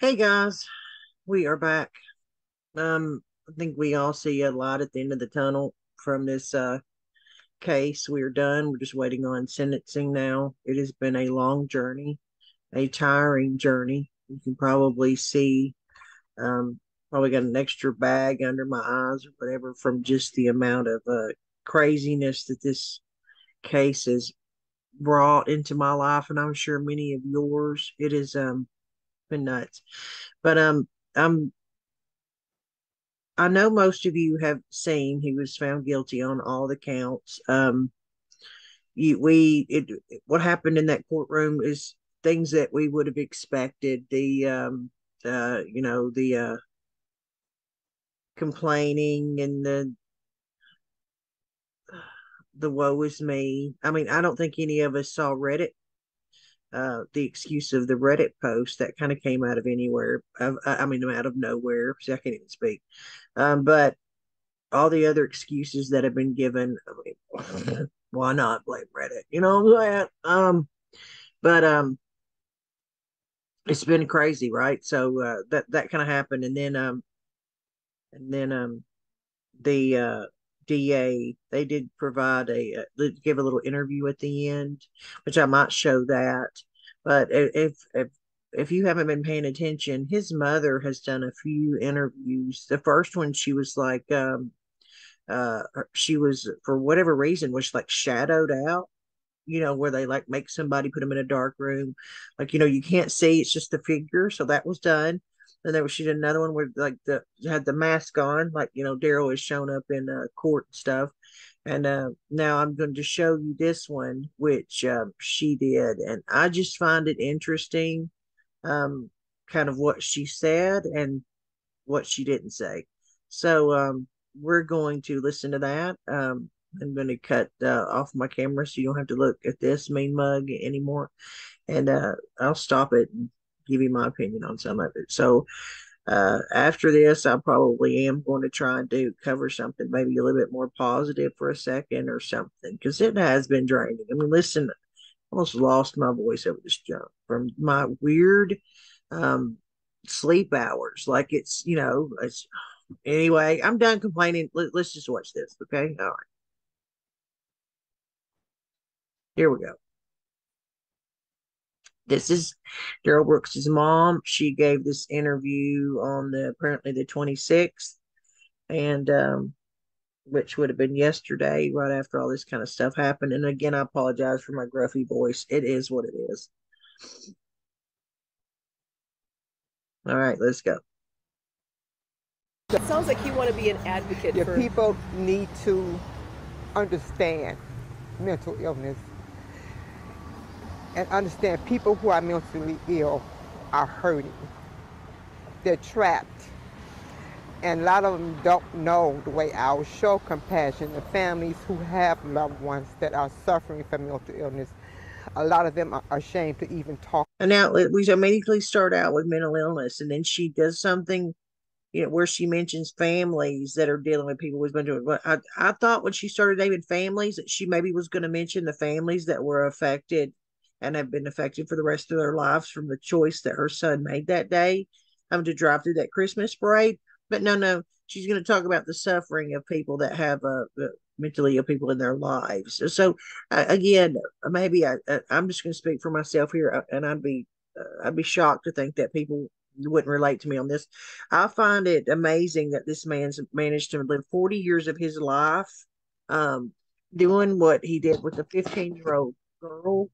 Hey guys, we are back. I think we all see a light at the end of the tunnel from this case. We're done. We're just waiting on sentencing now. It has been a long journey, a tiring journey. You can probably see probably got an extra bag under my eyes or whatever from just the amount of craziness that this case has brought into my life, and I'm sure many of yours. It has been nuts. But I'm I know most of you have seen he was found guilty on all the counts. What happened in that courtroom is things that we would have expected. The complaining and the woe is me. I mean, I don't think any of us saw Reddit. The excuse of the Reddit post that kind of came out of anywhere. I mean, out of nowhere. See, I can't even speak. But all the other excuses that have been given. I mean, why not blame Reddit? You know what I'm saying? But it's been crazy, right? So that kind of happened, and then the DA, they did provide give a little interview at the end, which I might show that. But if you haven't been paying attention, his mother has done a few interviews. The first one, she was like, she was, for whatever reason, was like shadowed out, where they like make somebody put them in a dark room, like, you can't see, it's just the figure. So that was done. And there was, she did another one where like the had the mask on, like, Darrell has shown up in court and stuff. And now I'm going to show you this one, which she did, and I just find it interesting, um, kind of what she said and what she didn't say. So we're going to listen to that. I'm going to cut off my camera so you don't have to look at this mean mug anymore. And I'll stop it and give you my opinion on some of it. So after this, I probably am going to try and cover something maybe a little bit more positive for a second or something, because it has been draining. I mean, listen, I almost lost my voice over this junk from my weird um, sleep hours. Like it's anyway. I'm done complaining. Let's just watch this, okay? All right, here we go. This is Darrell Brooks's mom. She gave this interview on the apparently the 26th, and which would have been yesterday, right after all this kind of stuff happened. And again, I apologize for my gruffy voice. It is what it is. All right, let's go. It sounds like you want to be an advocate Your for people need to understand mental illness and understand people who are mentally ill are hurting. They're trapped. And a lot of them don't know the way I will show compassion to families who have loved ones that are suffering from mental illness. A lot of them are ashamed to even talk. And now we immediately start out with mental illness, and then she does something, where she mentions families that are dealing with people with mental. But I thought when she started naming families that she maybe was going to mention the families that were affected and have been affected for the rest of their lives from the choice that her son made that day, to drive through that Christmas parade. But no, no, she's going to talk about the suffering of people that have mentally ill people in their lives. So again, maybe I'm just going to speak for myself here, and I'd be shocked to think that people wouldn't relate to me on this. I find it amazing that this man's managed to live 40 years of his life, um, doing what he did with a 15-year-old girl,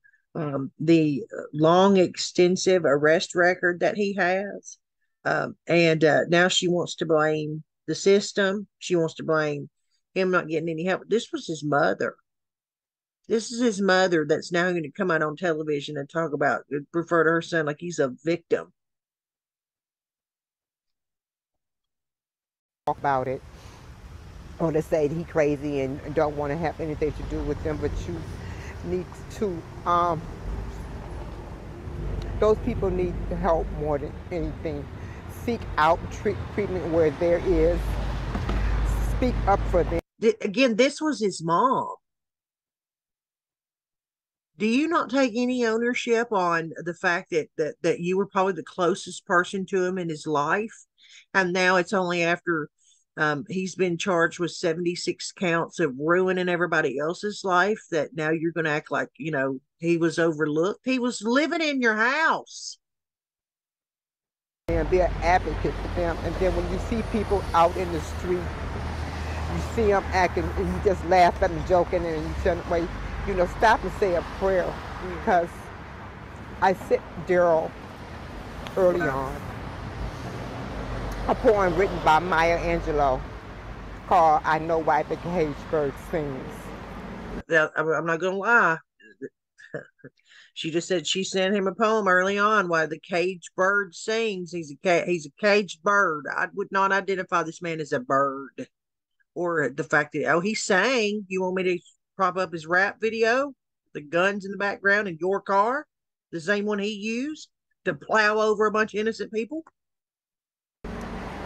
the long, extensive arrest record that he has. And now she wants to blame the system. She wants to blame him not getting any help. This was his mother. This is his mother that's now going to come out on television and talk about, refer to her son like he's a victim. About it, or to say he crazy and don't want to have anything to do with them. But you need to, those people need help more than anything. Seek out treatment where there is. Speak up for them. Again, this was his mom. Do you not take any ownership on the fact that you were probably the closest person to him in his life, and now it's only after he's been charged with 76 counts of ruining everybody else's life that now you're going to act like he was overlooked? He was living in your house. And be an advocate for them. And then when you see people out in the street, you see them acting, and you just laugh at them, joking, and you turn away. Stop and say a prayer, because I sent Darrell early on a poem written by Maya Angelou called "I Know Why the Caged Bird Sings." I'm not going to lie. She just said she sent him a poem early on, "Why the caged bird sings." He's a caged bird. I would not identify this man as a bird, or the fact that he sang. You want me to prop up his rap video, the guns in the background in your car, the same one he used to plow over a bunch of innocent people?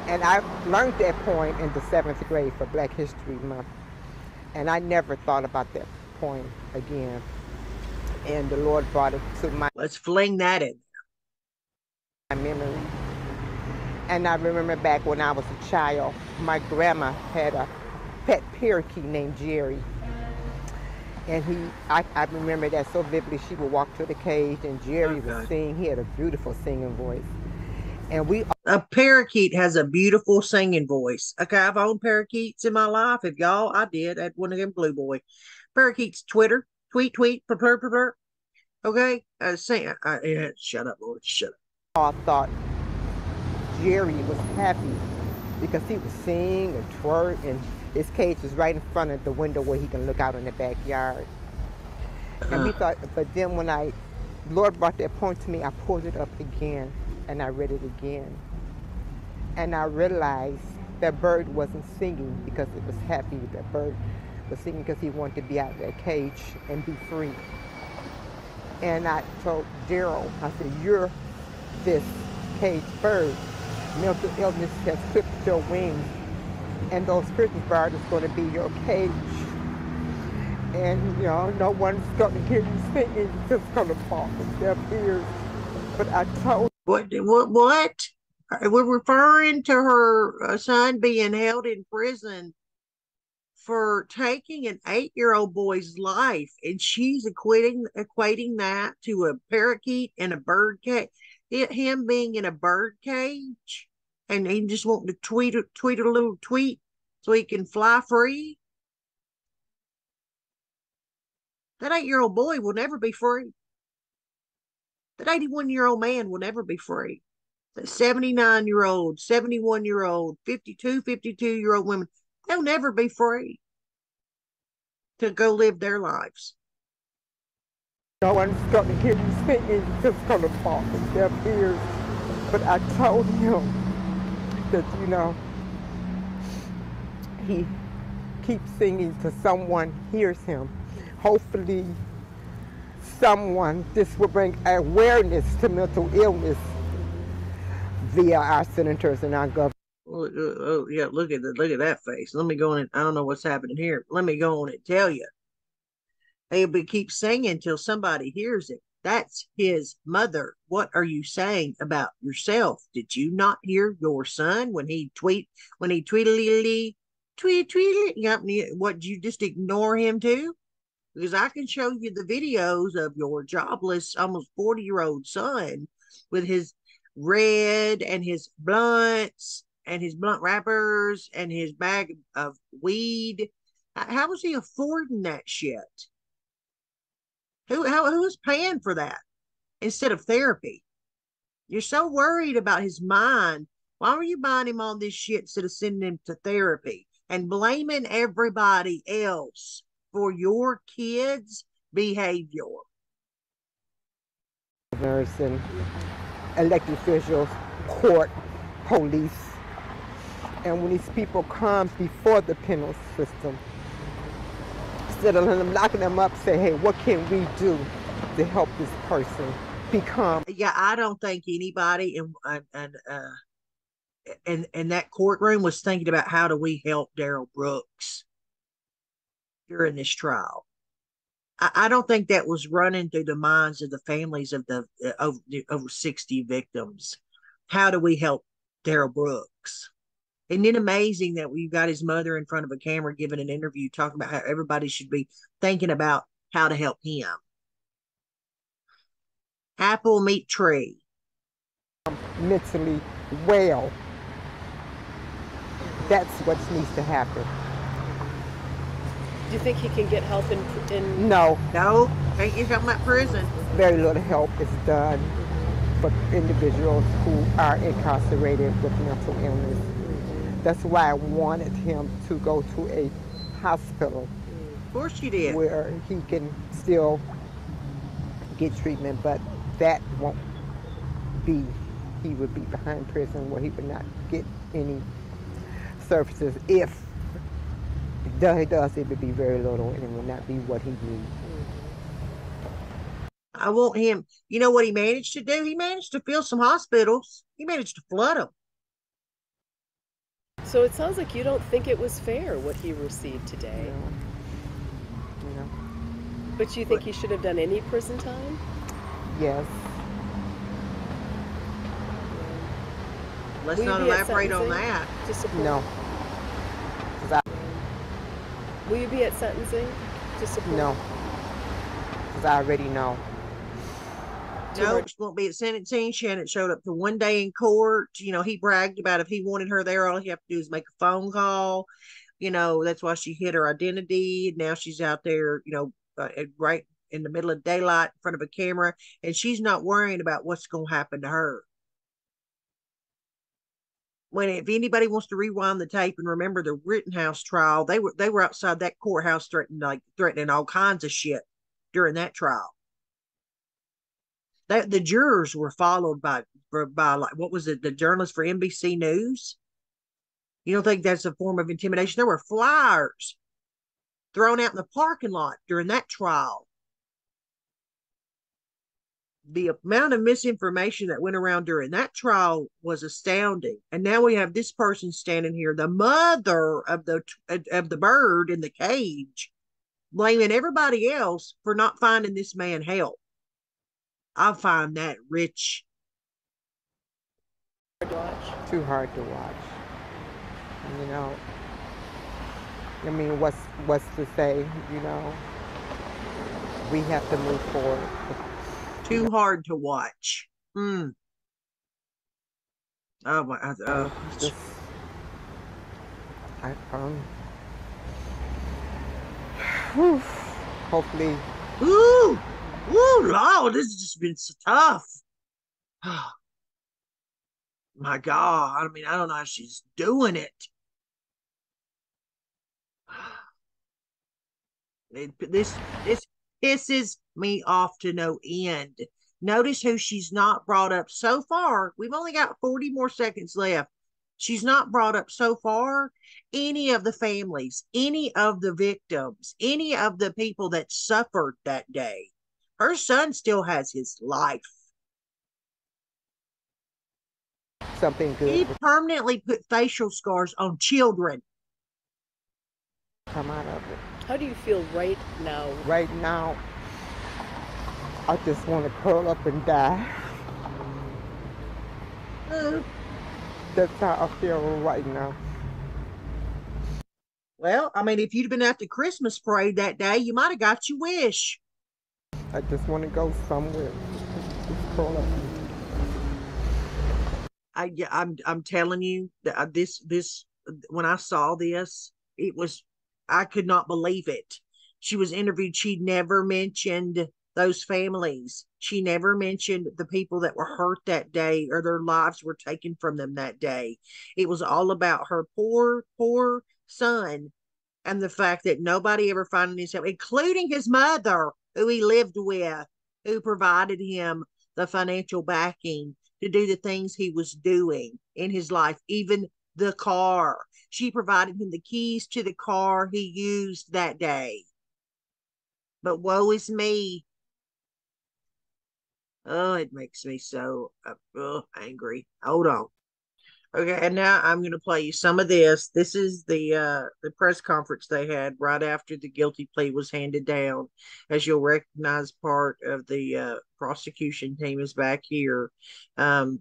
And I learned that poem in the 7th grade for Black History Month, and I never thought about that poem again. And the Lord brought it to my Let's fling that in memory. And I remember back when I was a child, my grandma had a pet parakeet named Jerry. And I remember that so vividly. She would walk to the cage and Jerry would sing. He had a beautiful singing voice. And a parakeet has a beautiful singing voice. Okay, I've owned parakeets in my life. If y'all, I did. I had one of them blue boy. Parakeets tweet, purr, purr. Okay, shut up, Lord, shut up. I thought Jerry was happy because he would sing and twerk, and his cage was right in front of the window where he can look out in the backyard. And we thought, but then when Lord brought that point to me, I pulled it up again and I read it again. And I realized that bird wasn't singing because it was happy. That bird was singing because he wanted to be out of that cage and be free. And I told Darrell, I said, "You're this caged bird. Mental illness has clipped your wings, and those Christmas birds is going to be your cage. And, no one's going to hear you singing. It's just going to fall in their ears." But I told... What? We're referring to her son being held in prison for taking an 8-year-old boy's life, and she's equating that to a parakeet and a bird cage. Him being in a bird cage, and he just wanting to tweet a little tweet so he can fly free. That 8-year-old boy will never be free. That 81-year-old man will never be free. That 79-year-old, 71-year-old, 52-year-old women, they'll never be free to go live their lives. No one's going to hear you singing. It's just going to fall in their ears. But I told him that, he keeps singing till someone hears him. Hopefully this will bring awareness to mental illness via our senators and our government. Oh, yeah, look at that face. Let me go on. I don't know what's happening here. Let me go on and tell you. He'll keep singing till somebody hears it. That's his mother. What are you saying about yourself? Did you not hear your son when he tweeted? Yep, what, did you just ignore him too? Because I can show you the videos of your jobless, almost 40-year-old son with his red and his blunts and his blunt wrappers and his bag of weed. How was he affording that shit? Who is paying for that instead of therapy? You're so worried about his mind. Why were you buying him all this shit instead of sending him to therapy and blaming everybody else for your kids' behavior? And elected officials, court, police, and when these people come before the penal system, instead of them locking them up, say, "Hey, what can we do to help this person become?" Yeah, I don't think anybody in that courtroom was thinking about how do we help Darrell Brooks during this trial. I don't think that was running through the minds of the families of the over 60 victims. How do we help Darrell Brooks? Isn't it amazing that we've got his mother in front of a camera giving an interview talking about how everybody should be thinking about how to help him? Apple meet tree. Mentally well. That's what needs to happen. Do you think he can get help in No, No, can't get help at prison. very little help is done for individuals who are incarcerated with mental illness. That's why I wanted him to go to a hospital Of course you did. where he can still get treatment, but that won't be, he would be behind prison where he would not get any services. If he does, it would be very little and it would not be what he needs. I want him. You know what he managed to do? He managed to fill some hospitals. He managed to flood them. So it sounds like you don't think it was fair what he received today. No. But you think he should have done any prison time? Yes. Let's Will you not be at elaborate on sentencing that. to support? No. 'Cause Will you be at sentencing to support? no. Because I already know. No, she won't be at sentencing. Shannon showed up to one day in court. You know, he bragged about if he wanted her there, all he have to do is make a phone call. You know, that's why she hid her identity. Now she's out there, right in the middle of daylight in front of a camera, and she's not worrying about what's going to happen to her. When if anybody wants to rewind the tape and remember the Rittenhouse trial, they were outside that courthouse threatening all kinds of shit during that trial. The jurors were followed by like what was it, the journalist for NBC News? You don't think that's a form of intimidation? There were flyers thrown out in the parking lot during that trial. The amount of misinformation that went around during that trial was astounding. And now we have this person standing here, the mother of the bird in the cage, blaming everybody else for not finding this man help. I find that rich. Too hard to watch. You know. I mean, what's to say? You know. We have to move forward. Too hard to watch. Oh my! Just, hopefully. Ooh, Lord, this has just been so tough. My God, I mean, I don't know how she's doing it. This pisses me off to no end. Notice who she's not brought up so far. We've only got 40 more seconds left. She's not brought up so far any of the families, any of the victims, any of the people that suffered that day. Her son still has his life. Something good. He permanently put facial scars on children. Come out of it. How do you feel right now? Right now, I just want to curl up and die. That's how I feel right now. Well, I mean, if you'd been at the Christmas parade that day, you might have got your wish. I just want to go somewhere. Just curl up. I'm telling you that this when I saw this, I could not believe it. She was interviewed. She never mentioned those families. She never mentioned the people that were hurt that day or their lives were taken from them that day. It was all about her poor son and the fact that nobody ever found his help, including his mother, who he lived with, who provided him the financial backing to do the things he was doing in his life, even the car. She provided him the keys to the car he used that day. But woe is me. Oh, it makes me so angry. Hold on. Okay, and now I'm going to play you some of this. This is the press conference they had right after the guilty plea was handed down. As you'll recognize, part of the prosecution team is back here, and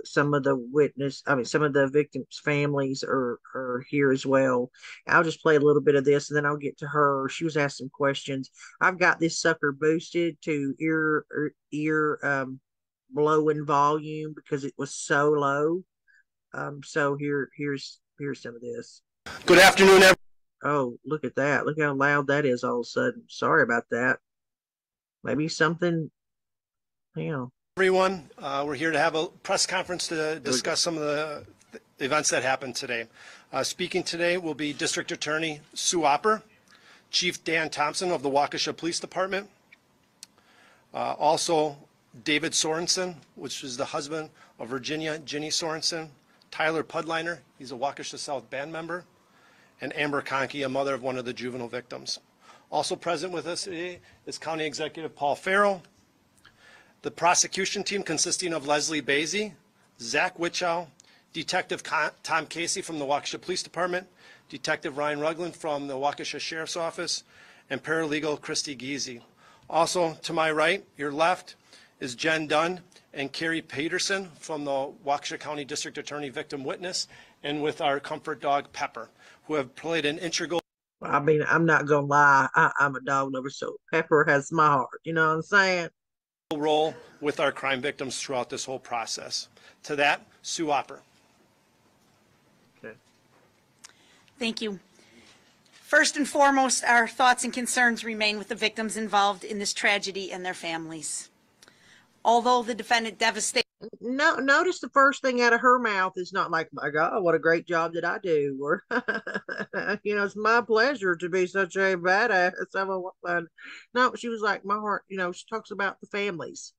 some of the some of the victims' families are here as well. I'll just play a little bit of this, and then I'll get to her. She was asked some questions. I've got this sucker boosted to ear blowing volume because it was so low. So here's some of this. Good afternoon, everyone. Oh, look at that! Look how loud that is all of a sudden. Sorry about that. Maybe something, you know. We're here to have a press conference to discuss some of the events that happened today. Speaking today will be District Attorney Sue Opper, Chief Dan Thompson of the Waukesha Police Department, also David Sorensen, which is the husband of Virginia Ginny Sorensen, Tyler Pudliner, he's a Waukesha South band member, and Amber Conkey, a mother of one of the juvenile victims. Also present with us today is County Executive Paul Farrell, the prosecution team consisting of Leslie Basie, Zach Witchow, Detective Tom Casey from the Waukesha Police Department, Detective Ryan Rugland from the Waukesha Sheriff's Office, and paralegal Christy Giese. Also to my right, your left, is Jen Dunn and Carrie Peterson from the Waukesha County District Attorney Victim Witness, and with our comfort dog Pepper, who have played an integral. I mean, I'm not gonna lie. I'm a dog lover, so Pepper has my heart. You know what I'm saying? Role with our crime victims throughout this whole process. To that, Sue Opper. Okay. Thank you. First and foremost, our thoughts and concerns remain with the victims involved in this tragedy and their families. Although the defendant devastated. No, notice the first thing out of her mouth is not like, "My God, what a great job did I do," or "It's my pleasure to be such a badass of a woman." No, she was like, "My heart." She talks about the families.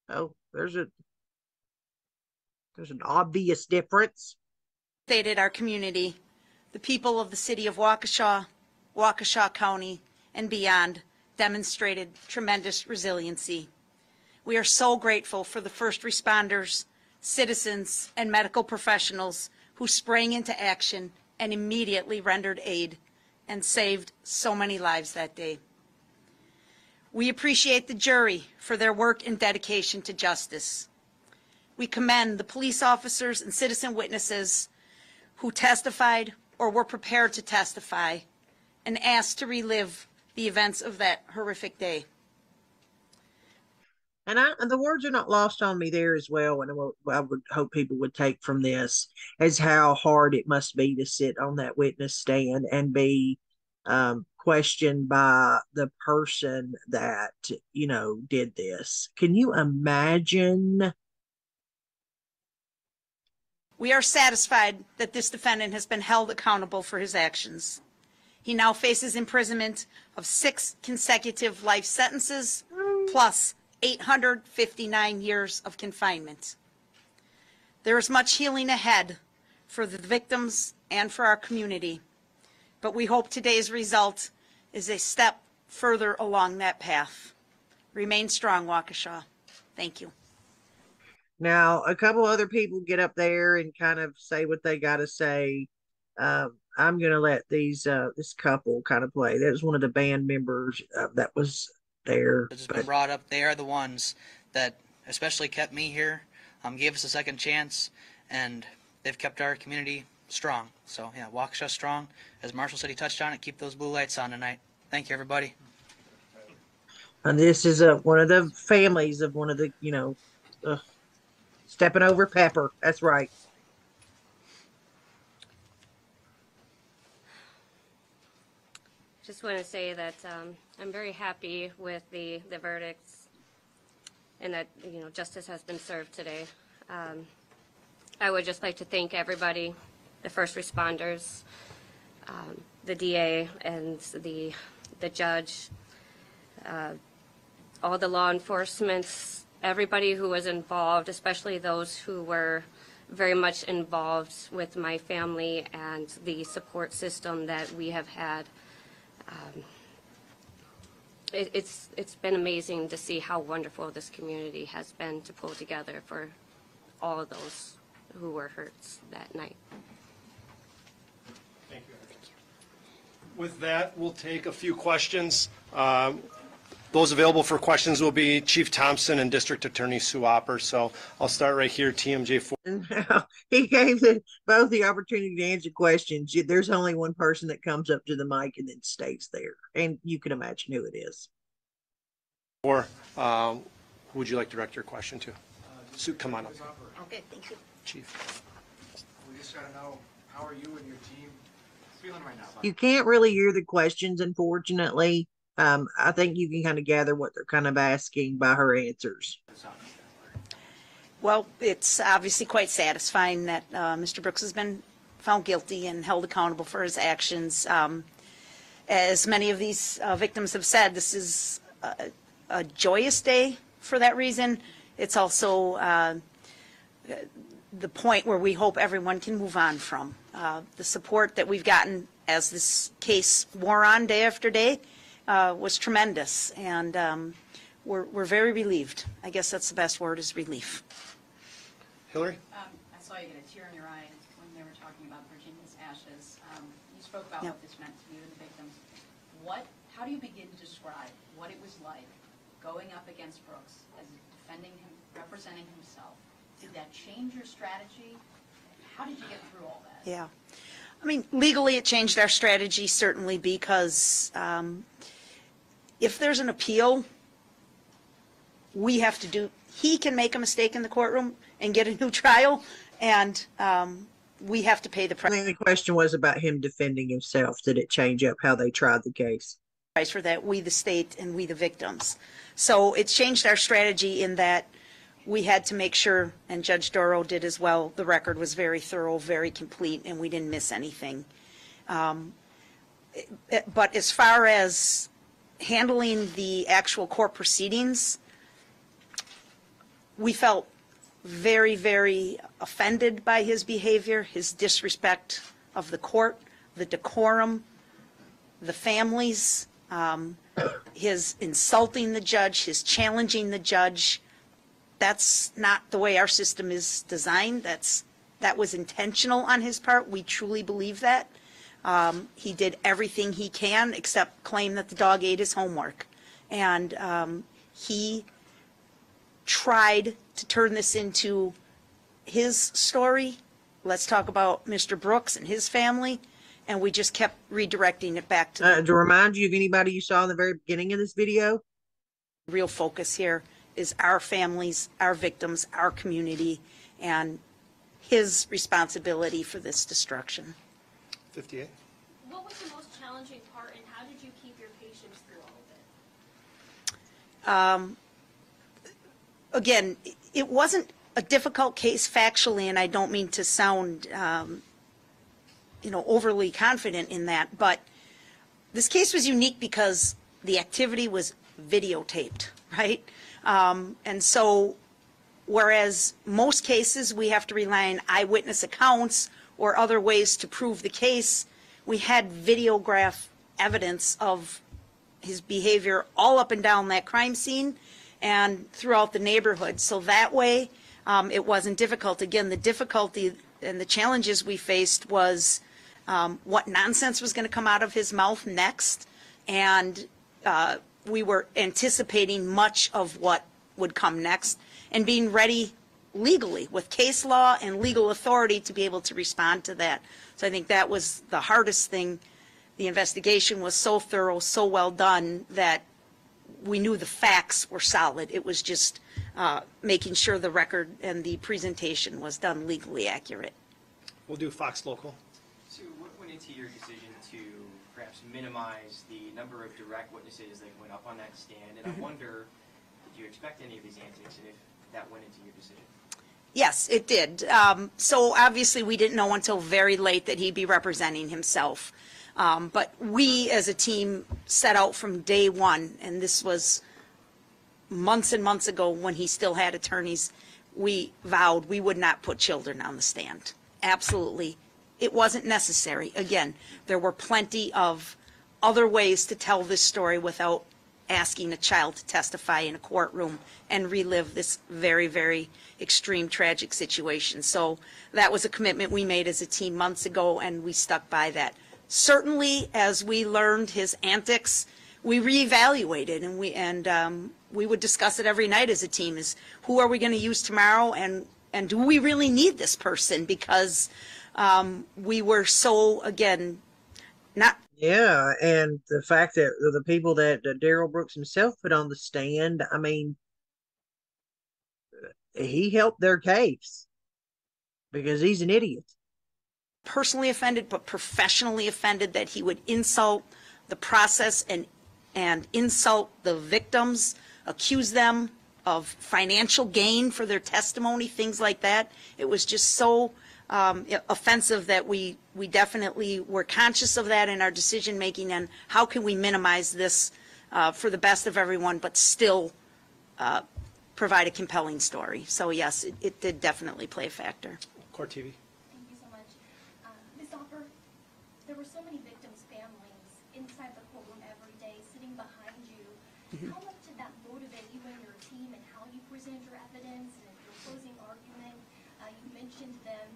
Oh, there's an obvious difference. Stated our community, the people of the city of Waukesha, Waukesha County, and beyond demonstrated tremendous resiliency. We are so grateful for the first responders, citizens, and medical professionals who sprang into action and immediately rendered aid and saved so many lives that day. We appreciate the jury for their work and dedication to justice. We commend the police officers and citizen witnesses who testified or were prepared to testify and asked to relive the events of that horrific day. And the words are not lost on me there as well. And I would hope people would take from this as how hard it must be to sit on that witness stand and be questioned by the person that, did this. Can you imagine? We are satisfied that this defendant has been held accountable for his actions. He now faces imprisonment of 6 consecutive life sentences plus 859 years of confinement. There is much healing ahead for the victims and for our community, but we hope today's result is a step further along that path. Remain strong, Waukesha. Thank you. Now, a couple other people get up there and kind of say what they got to say. I'm going to let this couple kind of play. That was one of the band members that was there. That has been brought up. They are the ones that especially kept me here, gave us a second chance, and they've kept our community strong. So, yeah, Waukesha strong. As Marshall said, he touched on it. Keep those blue lights on tonight. Thank you, everybody. And this is one of the families of one of the, stepping over Pepper. That's right. Just want to say that I'm very happy with the verdicts and that, justice has been served today. I would just like to thank everybody, the first responders, the DA and the judge, all the law enforcement, everybody who was involved, especially those who were very much involved with my family and the support system that we have had. It's been amazing to see how wonderful this community has been to pull together for all of those who were hurt that night. Thank you. With that, we'll take a few questions. Those available for questions will be Chief Thompson and District Attorney Sue Opper. So I'll start right here, TMJ4. He gave both the opportunity to answer questions. There's only one person that comes up to the mic and then stays there. And you can imagine who it is. Or who would you like to direct your question to? Sue, come on up. Okay, thank you. Chief. We just got to know, how are you and your team feeling right now? You can't really hear the questions, unfortunately. I think you can kind of gather what they're kind of asking by her answers. Well, it's obviously quite satisfying that Mr. Brooks has been found guilty and held accountable for his actions. As many of these victims have said, this is a joyous day for that reason. It's also the point where we hope everyone can move on from. The support that we've gotten as this case wore on day after day was tremendous, and we're very relieved. I guess that's the best word, is relief. Hillary? I saw you get a tear in your eye when they were talking about Virginia's ashes. You spoke about what this meant to you and the victims. How do you begin to describe what it was like going up against Brooks as defending him, representing himself? Did that change your strategy? How did you get through all that? Yeah. I mean, legally it changed our strategy, certainly, because if there's an appeal, we have to do, he can make a mistake in the courtroom and get a new trial, and we have to pay the I price. think the question was about him defending himself. Did it change up how they tried the case? For that, we the state and we the victims. So it's changed our strategy in that we had to make sure, and Judge Darrell did as well, the record was very thorough, very complete, and we didn't miss anything. But as far as handling the actual court proceedings, we felt very, very offended by his behavior, his disrespect of the court, the decorum, the families, his insulting the judge, his challenging the judge. That's not the way our system is designed. That was intentional on his part. We truly believe that. He did everything he can except claim that the dog ate his homework. And he tried to turn this into his story. Let's talk about Mr. Brooks and his family. And we just kept redirecting it back to To remind you of anybody you saw in the very beginning of this video, the real focus here is our families, our victims, our community, and his responsibility for this destruction. 58. What was the most challenging part, and how did you keep your patience through all of it? Again, it wasn't a difficult case factually, and I don't mean to sound, overly confident in that, but this case was unique because the activity was videotaped, right? And so, whereas most cases we have to rely on eyewitness accounts or other ways to prove the case, we had videograph evidence of his behavior all up and down that crime scene and throughout the neighborhood. So that way, it wasn't difficult. Again, the difficulty and the challenges we faced was what nonsense was going to come out of his mouth next, and we were anticipating much of what would come next and being ready legally with case law and legal authority to be able to respond to that. So I think that was the hardest thing. The investigation was so thorough, so well done that we knew the facts were solid. It was just making sure the record and the presentation was done legally accurate. We'll do Fox Local. So what went into your decision to perhaps minimize the number of direct witnesses that went up on that stand? And I wonder, did you expect any of these antics, and if that went into your decision? Yes, it did. So obviously we didn't know until very late that he'd be representing himself. But we as a team set out from day one, and this was months and months ago when he still had attorneys, we vowed we would not put children on the stand. Absolutely. It wasn't necessary. Again, there were plenty of other ways to tell this story without asking a child to testify in a courtroom and relive this very, very extreme, tragic situation. So that was a commitment we made as a team months ago, and we stuck by that. Certainly, as we learned his antics, we reevaluated, and we would discuss it every night as a team: is who are we going to use tomorrow, and do we really need this person? Because we were so, again, not. Yeah, and the fact that the people that Darrell Brooks himself put on the stand, I mean, he helped their case because he's an idiot. Personally offended, but professionally offended that he would insult the process and insult the victims, accuse them of financial gain for their testimony, things like that. It was just so offensive that we definitely were conscious of that in our decision making, and how can we minimize this for the best of everyone, but still provide a compelling story. So yes, it did definitely play a factor. Court TV. Thank you so much. Ms. Hopper, there were so many victims' families inside the courtroom every day, sitting behind you. How much did that motivate you and your team, and how you present your evidence and your closing argument? You mentioned them,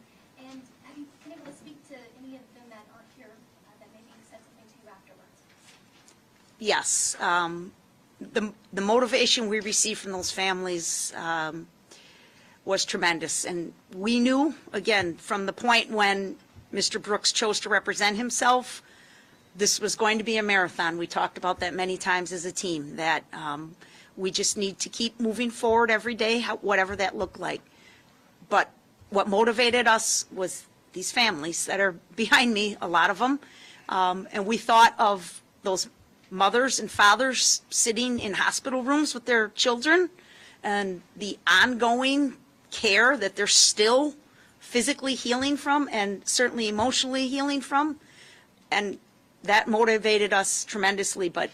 and have you been able to speak to any of them that aren't here that maybe said something to you afterwards? Yes. The motivation we received from those families was tremendous. And we knew, again, from the point when Mr. Brooks chose to represent himself, this was going to be a marathon. We talked about that many times as a team, that we just need to keep moving forward every day, whatever that looked like. But what motivated us was these families that are behind me, a lot of them. And we thought of those mothers and fathers sitting in hospital rooms with their children, and the ongoing care that they're still physically healing from and certainly emotionally healing from. And that motivated us tremendously. But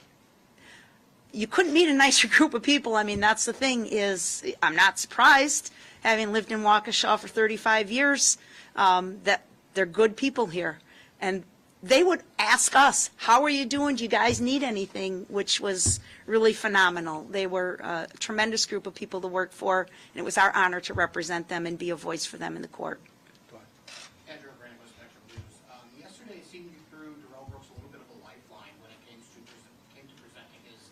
you couldn't meet a nicer group of people. I mean, that's the thing, is I'm not surprised, having lived in Waukesha for 35 years, that they're good people here. And they would ask us, how are you doing? Do you guys need anything? Which was really phenomenal. They were a tremendous group of people to work for, and it was our honor to represent them and be a voice for them in the court. Andrew Brandon, Spectrum News. Yesterday seemed you threw Darrell Brooks a little bit of a lifeline when it came to presenting his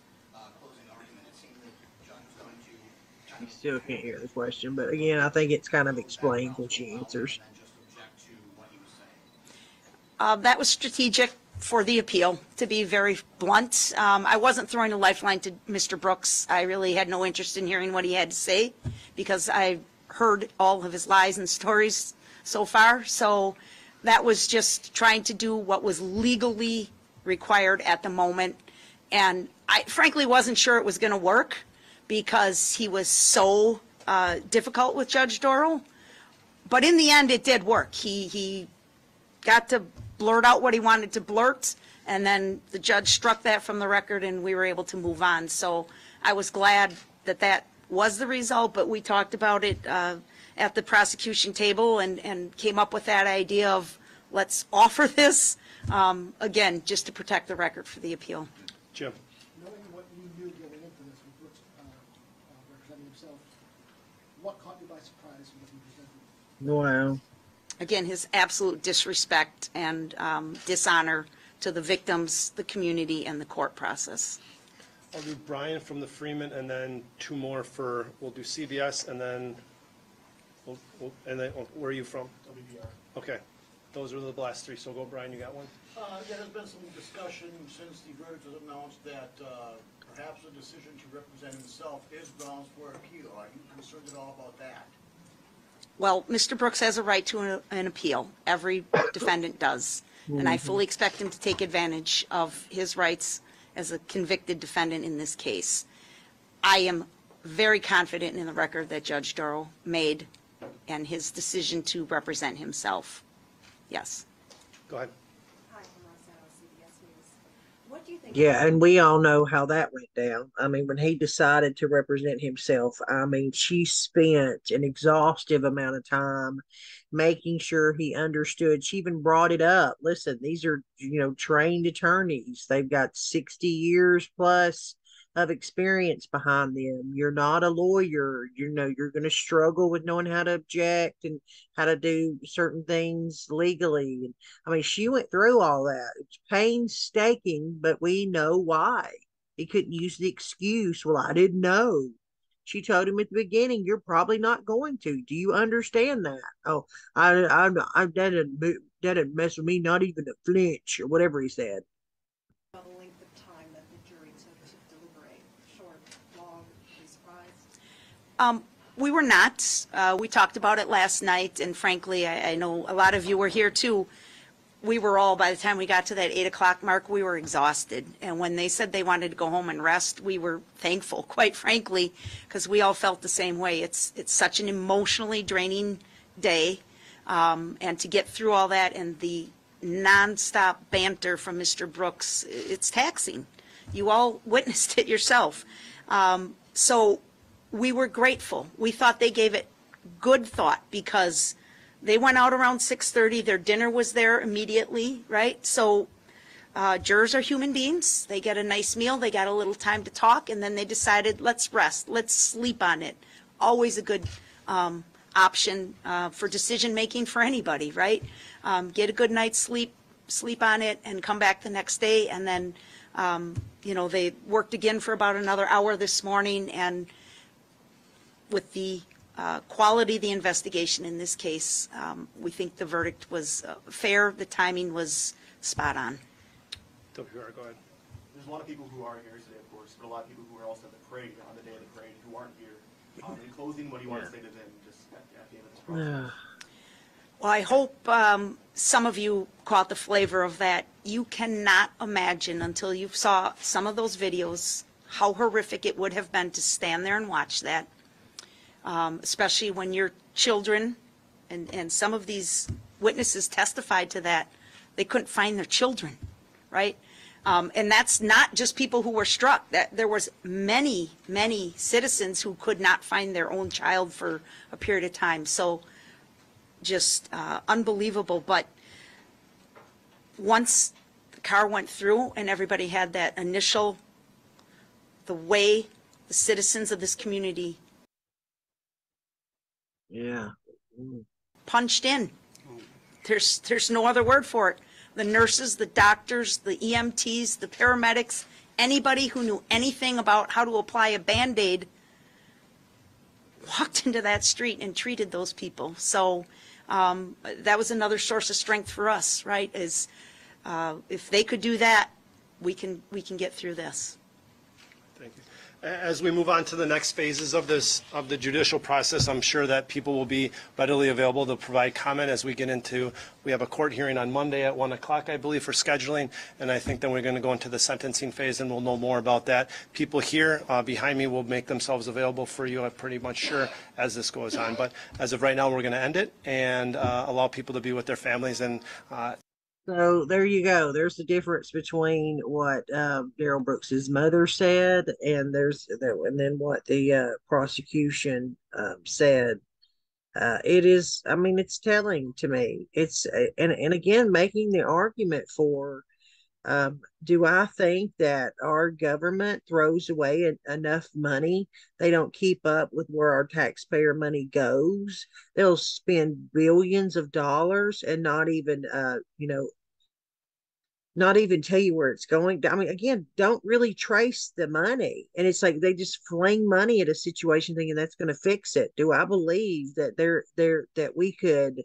closing argument. It seemed that John was going to You still can't hear the question, but again, I think it's kind of explained when she answers. That was strategic for the appeal, to be very blunt. I wasn't throwing a lifeline to Mr. Brooks. I really had no interest in hearing what he had to say, because I heard all of his lies and stories so far. So that was just trying to do what was legally required at the moment. And I frankly wasn't sure it was going to work, because he was so difficult with Judge Darrell. But in the end, it did work. He got to blurt out what he wanted to blurt, and then the judge struck that from the record, and we were able to move on. So I was glad that that was the result, but we talked about it at the prosecution table and came up with that idea of, let's offer this, again, just to protect the record for the appeal. Jim. Knowing what you knew going into this with Brooks representing himself, what caught you by surprise in what he presented? Wow. Again, his absolute disrespect and dishonor to the victims, the community, and the court process. I'll do Brian from the Freeman, and then two more for, we'll do CBS, and then, where are you from? WBR. Okay, those are the last three, so go Brian, you got one? There has been some discussion since the verdict was announced that perhaps a decision to represent himself is grounds for appeal. Are you concerned at all about that? Well, Mr. Brooks has a right to an appeal. Every defendant does. And I fully expect him to take advantage of his rights as a convicted defendant in this case. I am very confident in the record that Judge Darrell made and his decision to represent himself. Yes. Go ahead. Hi, I'm Rosanna, CBS News. What do you think? Yeah, and we all know how that went down. I mean, when he decided to represent himself, I mean, she spent an exhaustive amount of time making sure he understood. She even brought it up. Listen, these are, trained attorneys. They've got 60 years plus of experience behind them. You're not a lawyer. You know, you're going to struggle with knowing how to object and how to do certain things legally. And I mean, she went through all that. It's painstaking, but we know why. He couldn't use the excuse, well, I didn't know. She told him at the beginning, "You're probably not going to. Do you understand that?" Oh, I that didn't mess with me, not even a flinch or whatever he said. The length of time that the jury took to deliberate, short, long, be surprised? We were not. We talked about it last night, and frankly, I know a lot of you were here too. We were all, by the time we got to that 8 o'clock mark, we were exhausted. And when they said they wanted to go home and rest, we were thankful, quite frankly, because we all felt the same way. It's such an emotionally draining day. And to get through all that and the nonstop banter from Mr. Brooks, it's taxing. You all witnessed it yourself. So we were grateful. We thought they gave it good thought because they went out around 6:30. Their dinner was there immediately, right? So jurors are human beings. They get a nice meal. They got a little time to talk, and then they decided, let's rest. Let's sleep on it. Always a good option for decision-making for anybody, right? Get a good night's sleep on it, and come back the next day. And then, they worked again for about another hour this morning, and with the quality of the investigation in this case, we think the verdict was fair. The timing was spot on. Go ahead. There's a lot of people who are here today, of course, but a lot of people who are also at the parade on the day of the parade who aren't here. In closing, what do you want to say to them just at the end of this process? Well, I hope some of you caught the flavor of that. You cannot imagine until you saw some of those videos how horrific it would have been to stand there and watch that. Especially when your children, and some of these witnesses testified to that, they couldn't find their children, right? And that's not just people who were struck. That there was many citizens who could not find their own child for a period of time. So just unbelievable. But once the car went through and everybody had that initial, the way the citizens of this community punched in. There's no other word for it. The nurses, the doctors, the EMTs, the paramedics, anybody who knew anything about how to apply a Band-Aid walked into that street and treated those people. So that was another source of strength for us, right? Is if they could do that, we can get through this. Thank you. As we move on to the next phases of the judicial process, I'm sure that people will be readily available to provide comment as we get into, we have a court hearing on Monday at 1 o'clock, I believe, for scheduling, and I think then we're going to go into the sentencing phase, and we'll know more about that. People here behind me will make themselves available for you, I'm pretty much sure, as this goes on. But as of right now, we're going to end it and allow people to be with their families. And so there you go. There's the difference between what Darrell Brooks's mother said, and then what the prosecution said. It is. I mean, it's telling to me. It's and again making the argument for. Do I think that our government throws away enough money? They don't keep up with where our taxpayer money goes. They'll spend billions of dollars and not even, not even tell you where it's going. I mean, again, don't really trace the money. And it's like they just fling money at a situation thinking that's going to fix it. Do I believe that that we could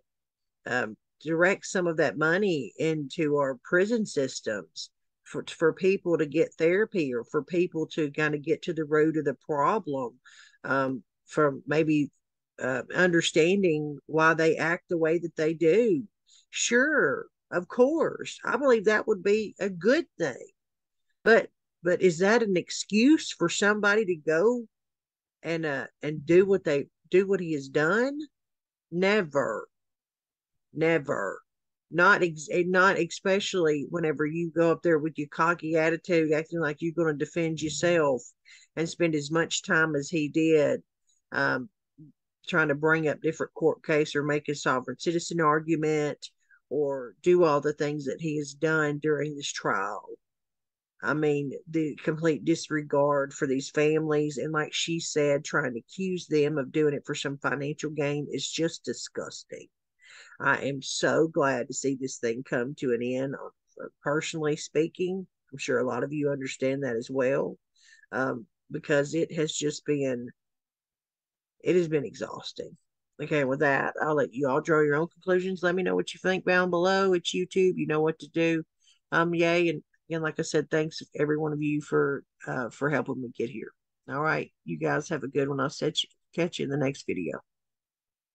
direct some of that money into our prison systems for people to get therapy, or for people to kind of get to the root of the problem, from maybe understanding why they act the way that they do? Sure, of course, I believe that would be a good thing. But is that an excuse for somebody to go and do what he has done? Never. Never. Not especially whenever you go up there with your cocky attitude, acting like you're going to defend yourself, and spend as much time as he did trying to bring up different court case, or make a sovereign citizen argument, or do all the things that he has done during this trial. I mean, the complete disregard for these families, and like she said, trying to accuse them of doing it for some financial gain is just disgusting. I am so glad to see this thing come to an end. Personally speaking, I'm sure a lot of you understand that as well, because it has been exhausting. Okay, with that, I'll let you all draw your own conclusions. Let me know what you think down below. It's YouTube. You know what to do. Yay. And again, like I said, thanks every one of you for helping me get here. All right. You guys have a good one. Catch you in the next video.